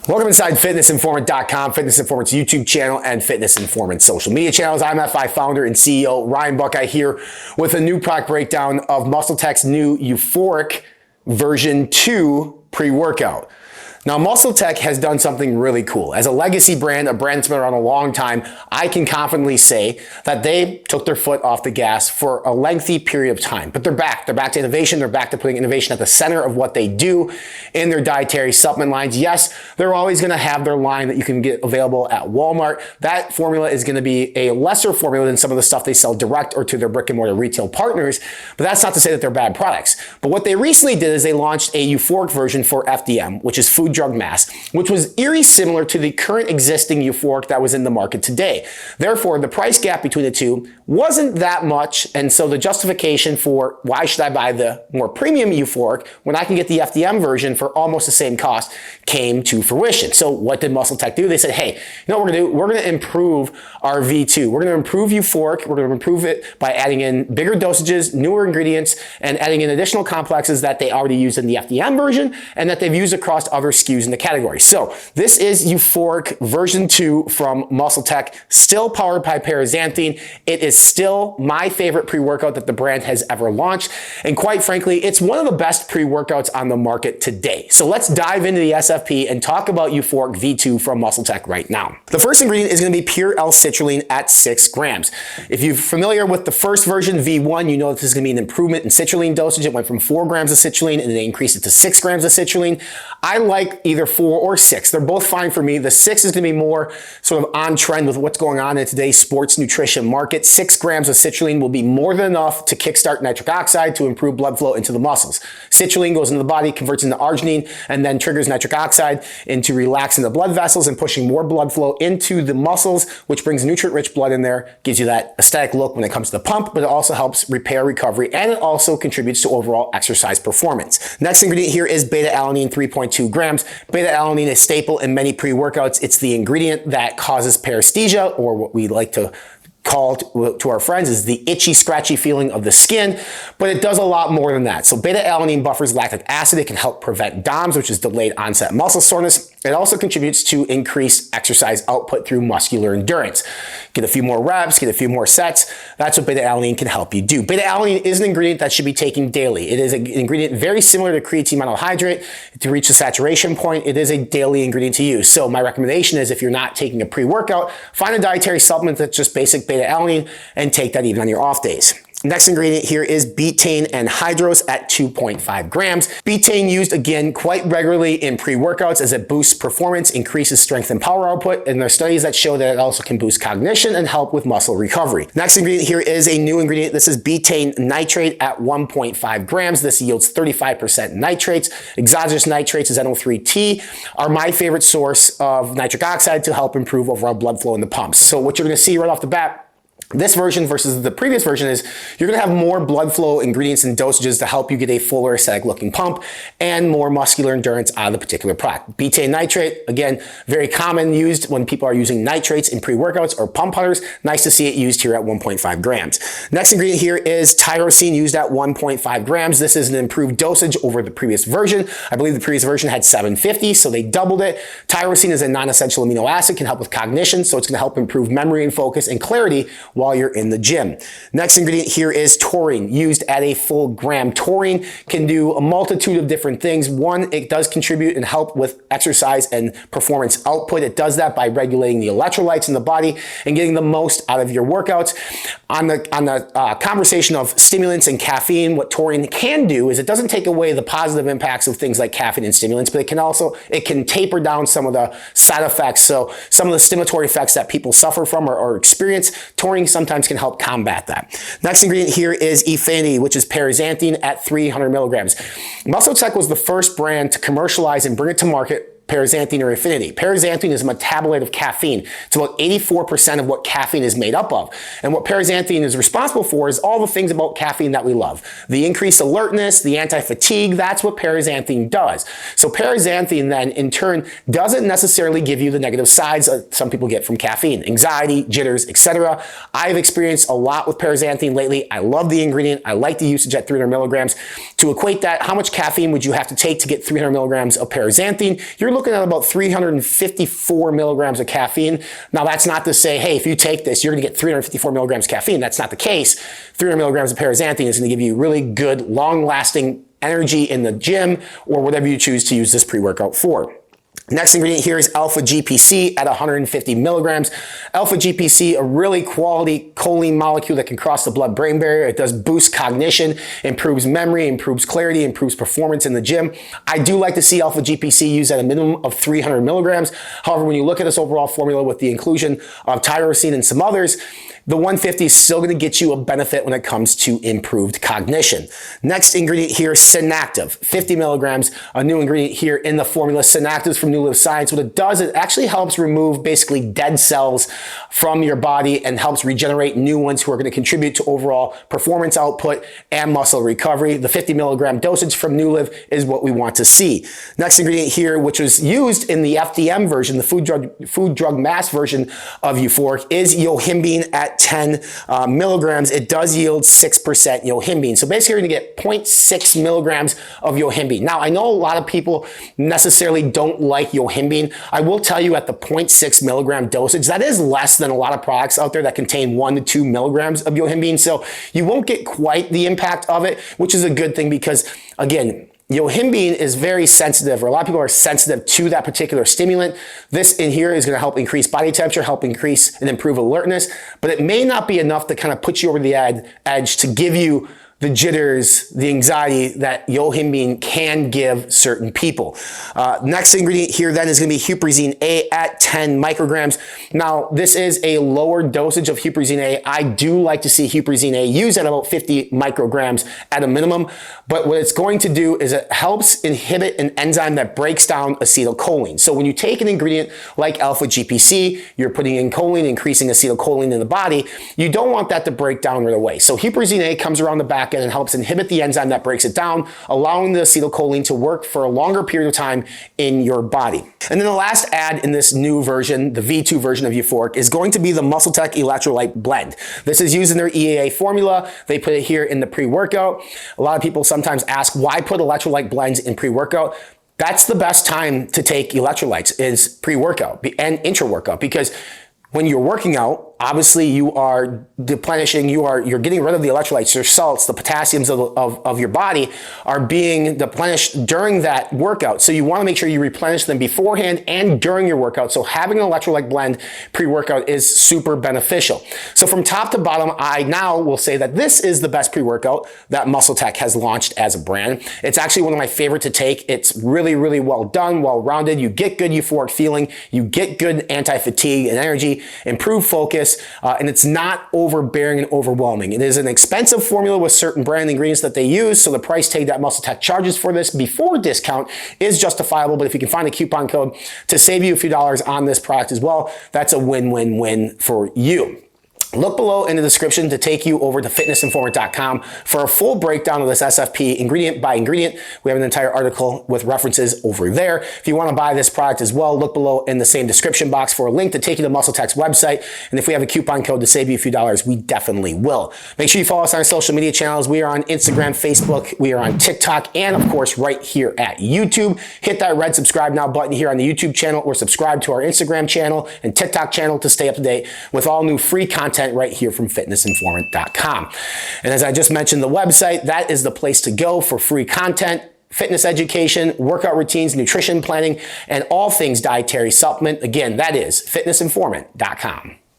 Welcome inside fitnessinformant.com, Fitness Informant's YouTube channel, and Fitness Informant social media channels. I'm FI founder and CEO Ryan Buckeye here with a new product breakdown of MuscleTech's new Euphoriq version 2 pre-workout. Now, MuscleTech has done something really cool. As a legacy brand, a brand that's been around a long time, I can confidently say that they took their foot off the gas for a lengthy period of time. But they're back. They're back to innovation. They're back to putting innovation at the center of what they do in their dietary supplement lines. Yes, they're always going to have their line that you can get available at Walmart. That formula is going to be a lesser formula than some of the stuff they sell direct or to their brick and mortar retail partners. But that's not to say that they're bad products. But what they recently did is they launched a Euphoriq version for FDM, which is food drug mass, which was eerie similar to the current existing Euphoriq that was in the market today. Therefore, the price gap between the two wasn't that much, and so the justification for why should I buy the more premium Euphoriq when I can get the FDM version for almost the same cost came to fruition. So what did MuscleTech do? They said, hey, you know what we're going to do? We're going to improve our V2. We're going to improve Euphoriq. We're going to improve it by adding in bigger dosages, newer ingredients, and adding in additional complexes that they already use in the FDM version and that they've used across other SKUs in the category. So this is Euphoriq version 2 from MuscleTech, still powered by paraxanthine. It is still my favorite pre-workout that the brand has ever launched. And quite frankly, it's one of the best pre-workouts on the market today. So let's dive into the SFP and talk about Euphoriq V2 from MuscleTech right now. The first ingredient is going to be pure L-citrulline at 6 grams. If you're familiar with the first version, V1, you know that this is going to be an improvement in citrulline dosage. It went from 4 grams of citrulline and they increased it to 6 grams of citrulline. I like either 4 or 6. They're both fine for me. The 6 is going to be more sort of on trend with what's going on in today's sports nutrition market. 6 grams of citrulline will be more than enough to kickstart nitric oxide to improve blood flow into the muscles. Citrulline goes into the body, converts into arginine, and then triggers nitric oxide into relaxing the blood vessels and pushing more blood flow into the muscles, which brings nutrient-rich blood in there, gives you that aesthetic look when it comes to the pump, but it also helps repair recovery, and it also contributes to overall exercise performance. Next ingredient here is beta-alanine, 3.2 grams. Beta-alanine is staple in many pre-workouts. It's the ingredient that causes paresthesia, or what we like to call to our friends is the itchy, scratchy feeling of the skin, but it does a lot more than that. So beta-alanine buffers lactic acid. It can help prevent DOMS, which is delayed onset muscle soreness. It also contributes to increased exercise output through muscular endurance. Get a few more reps, get a few more sets. That's what beta-alanine can help you do. Beta-alanine is an ingredient that should be taken daily. It is an ingredient very similar to creatine monohydrate. To reach the saturation point, it is a daily ingredient to use. So my recommendation is if you're not taking a pre-workout, find a dietary supplement that's just basic beta-alanine and take that even on your off days. Next ingredient here is betaine anhydrous at 2.5 grams. Betaine used again quite regularly in pre-workouts as it boosts performance, increases strength and power output, and there are studies that show that it also can boost cognition and help with muscle recovery. Next ingredient here is a new ingredient. This is betaine nitrate at 1.5 grams. This yields 35% nitrates. Exogenous nitrates, as NO3T, are my favorite source of nitric oxide to help improve overall blood flow in the pumps. So what you're going to see right off the bat, this version versus the previous version is you're going to have more blood flow ingredients and dosages to help you get a fuller aesthetic looking pump and more muscular endurance out of the particular product. Betaine nitrate, again, very common used when people are using nitrates in pre-workouts or pump hunters. Nice to see it used here at 1.5 grams. Next ingredient here is tyrosine used at 1.5 grams. This is an improved dosage over the previous version. I believe the previous version had 750, so they doubled it. Tyrosine is a non-essential amino acid, can help with cognition, so it's going to help improve memory and focus and clarity while you're in the gym. Next ingredient here is taurine, used at a full gram. Taurine can do a multitude of different things. One, it does contribute and help with exercise and performance output. It does that by regulating the electrolytes in the body and getting the most out of your workouts. On the conversation of stimulants and caffeine, what taurine can do is it doesn't take away the positive impacts of things like caffeine and stimulants, but it can taper down some of the side effects. So some of the stimulatory effects that people suffer from or experience, taurine sometimes can help combat that. Next ingredient here is Euphoriq, which is paraxanthine at 300 milligrams. MuscleTech was the first brand to commercialize and bring it to market paraxanthine or Euphoriq. Paraxanthine is a metabolite of caffeine. It's about 84% of what caffeine is made up of. And what paraxanthine is responsible for is all the things about caffeine that we love. The increased alertness, the anti-fatigue, that's what paraxanthine does. So paraxanthine then, in turn, doesn't necessarily give you the negative sides that some people get from caffeine. Anxiety, jitters, etc. I've experienced a lot with paraxanthine lately. I love the ingredient. I like the usage at 300 milligrams. To equate that, how much caffeine would you have to take to get 300 milligrams of paraxanthine? You're you're looking at about 354 milligrams of caffeine. Now, that's not to say, hey, if you take this, you're going to get 354 milligrams of caffeine. That's not the case. 300 milligrams of paraxanthine is going to give you really good, long-lasting energy in the gym or whatever you choose to use this pre-workout for. Next ingredient here is alpha GPC at 150 milligrams. Alpha GPC, a really quality choline molecule that can cross the blood-brain barrier. It does boost cognition, improves memory, improves clarity, improves performance in the gym. I do like to see alpha GPC used at a minimum of 300 milligrams. However, when you look at this overall formula with the inclusion of tyrosine and some others, the 150 is still going to get you a benefit when it comes to improved cognition. Next ingredient here, Synactive, 50 milligrams, a new ingredient here in the formula. Synactive is from New Live Science. What it does, it actually helps remove basically dead cells from your body and helps regenerate new ones who are going to contribute to overall performance output and muscle recovery. The 50 milligram dosage from New Live is what we want to see. Next ingredient here, which was used in the FDM version, the food drug mass version of Euphoriq, is Yohimbine at 10 milligrams. It does yield 6% Yohimbine. So basically, you're going to get 0.6 milligrams of Yohimbine. Now, I know a lot of people necessarily don't like Yohimbine. I will tell you at the 0.6 milligram dosage, that is less than a lot of products out there that contain 1 to 2 milligrams of Yohimbine. So you won't get quite the impact of it, which is a good thing because, again, Yohimbine is very sensitive, or a lot of people are sensitive to that particular stimulant. This in here is going to help increase body temperature, help increase and improve alertness, but it may not be enough to kind of put you over the edge to give you the jitters, the anxiety that Yohimbine can give certain people. Next ingredient here then is going to be Huperzine A at 10 micrograms. Now, this is a lower dosage of Huperzine A. I do like to see Huperzine A used at about 50 micrograms at a minimum, but what it's going to do is it helps inhibit an enzyme that breaks down acetylcholine. So when you take an ingredient like alpha GPC, you're putting in choline, increasing acetylcholine in the body, you don't want that to break down right away. So Huperzine A comes around the back end and helps inhibit the enzyme that breaks it down, allowing the acetylcholine to work for a longer period of time in your body. And then the last add in this new version, the V2 version of Euphoriq, is going to be the MuscleTech Electrolyte Blend. This is used in their EAA formula. They put it here in the pre-workout. A lot of people sometimes ask, why put electrolyte blends in pre-workout? That's the best time to take electrolytes, is pre-workout and intra-workout, because when you're working out, obviously you are replenishing, you're getting rid of the electrolytes, your salts, the potassiums of your body are being replenished during that workout. So you want to make sure you replenish them beforehand and during your workout. So having an electrolyte blend pre-workout is super beneficial. So from top to bottom, I now will say that this is the best pre-workout that MuscleTech has launched as a brand. It's actually one of my favorite to take. It's really, really well done, well-rounded. You get good euphoric feeling. You get good anti-fatigue and energy, improved focus, and it's not overbearing and overwhelming. It is an expensive formula with certain brand ingredients that they use, so the price tag that MuscleTech charges for this before discount is justifiable, but if you can find a coupon code to save you a few dollars on this product as well, that's a win-win-win for you. Look below in the description to take you over to fitnessinformant.com for a full breakdown of this SFP ingredient by ingredient. We have an entire article with references over there. If you want to buy this product as well, look below in the same description box for a link to take you to MuscleTech's website. And if we have a coupon code to save you a few dollars, we definitely will. Make sure you follow us on our social media channels. We are on Instagram, Facebook, we are on TikTok, and of course, right here at YouTube. Hit that red subscribe now button here on the YouTube channel, or subscribe to our Instagram channel and TikTok channel to stay up to date with all new free content right here from fitnessinformant.com. And as I just mentioned, the website, that is the place to go for free content, fitness education, workout routines, nutrition planning, and all things dietary supplement. Again, that is fitnessinformant.com.